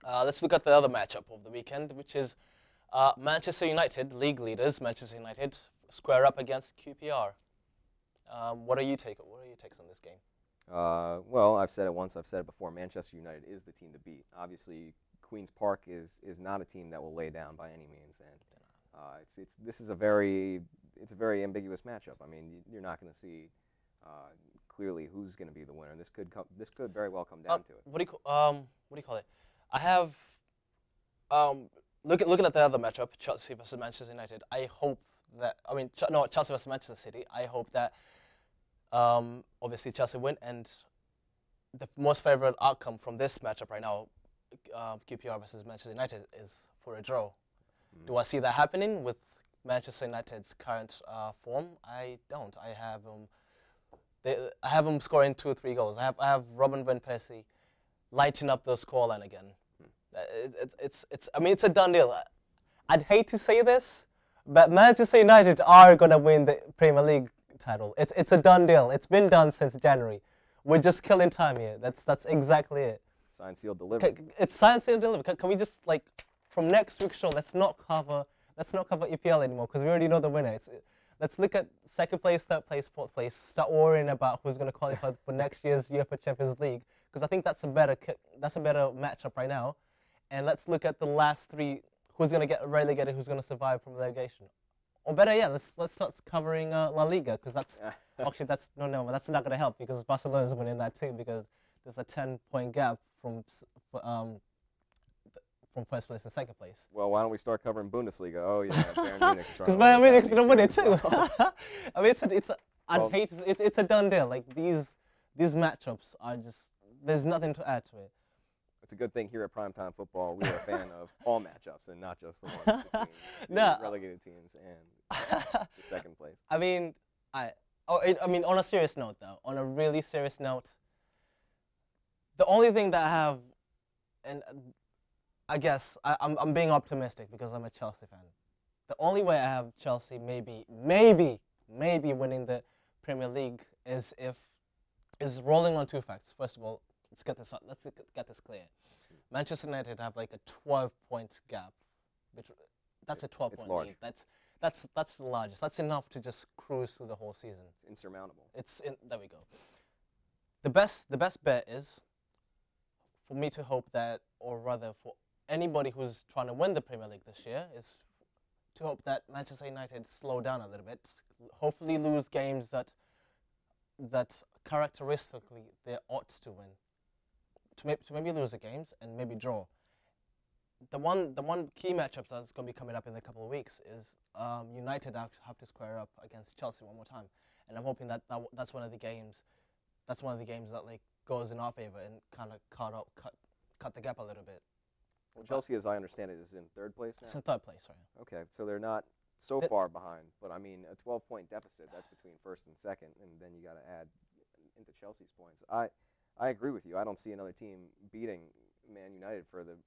Let's look at the other matchup of the weekend, which is Manchester United, league leaders, Manchester United, square up against QPR. What are your takes on this game? Well, I've said it once, I've said it before. Manchester United is the team to beat. Obviously, Queen's Park is not a team that will lay down by any means, and this is a very ambiguous matchup. I mean, you're not going to see clearly who's going to be the winner. This could very well come down to it. What do you call it? I have looking at the other matchup, Chelsea versus Manchester United. I hope that Chelsea versus Manchester City. I hope that obviously Chelsea win, and the most favorite outcome from this matchup right now, QPR versus Manchester United, is for a draw. Do I see that happening with Manchester United's current form? I don't. I have them scoring 2 or 3 goals. I have Robin van Persie lighting up the scoreline again. It's a done deal. I'd hate to say this, but Manchester United are going to win the Premier League title. It's a done deal. It's been done since January. We're just killing time here. That's exactly it. Signed, sealed, delivered. It's signed, sealed, delivered. Can we just, like, from next week's show, let's not cover EPL anymore, because we already know the winner. Let's look at second place, third place, fourth place. Start worrying about who's going to qualify for next year's UEFA Champions League, because I think that's a better matchup right now. And let's look at the last 3: who's going to get relegated, who's going to survive from relegation. Or better yet, let's start covering La Liga, because that's actually that's not going to help, because Barcelona's winning that too, because there's a 10-point gap from first place to second place. Well, why don't we start covering Bundesliga? Oh yeah, Bayern Munich. Because Bayern Munich's gonna win it too. I mean, it's a done deal. Like these matchups are just, there's nothing to add to it. It's a good thing here at Primetime Football we are a fan of all matchups and not just the ones between the relegated teams and the second place. I mean, on a serious note though, on a really serious note, the only thing that I have, and I guess I'm being optimistic because I'm a Chelsea fan. The only way I have Chelsea maybe winning the Premier League is rolling on 2 facts. First of all, let's get this clear. Manchester United have like a 12-point gap. That's a 12-point lead. That's the largest. That's enough to just cruise through the whole season. It's insurmountable. There we go. The best bet is for me to hope that, or rather for anybody who's trying to win the Premier League this year, is to hope that Manchester United slow down a little bit, hopefully lose games that characteristically they ought to win, to maybe lose the games and maybe draw. The one key matchup that's going to be coming up in a couple of weeks is United have to square up against Chelsea one more time, and I'm hoping that's one of the games that like goes in our favor and kind of cut the gap a little bit. Well, Chelsea, as I understand it, is in 3rd place now? It's in 3rd place, right? Okay, so they're not so far behind, but I mean, a 12-point deficit, that's between 1st and 2nd, and then you got to add into Chelsea's points. I agree with you. I don't see another team beating Man United for the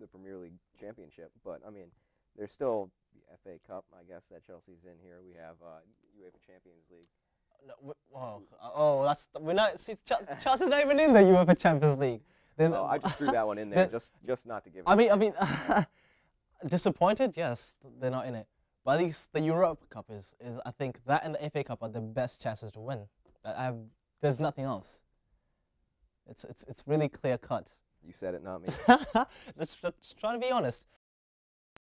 Premier League championship, but I mean, there's still the FA Cup, I guess, that Chelsea's in here. We have UEFA Champions League. Chelsea's not even in the UEFA Champions League. I just threw that one in there, just not to give. I mean, disappointed? Yes, they're not in it. But at least the Europa Cup is I think that and the FA Cup are the best chances to win. There's nothing else. It's really clear cut. You said it, not me. Let's try to be honest.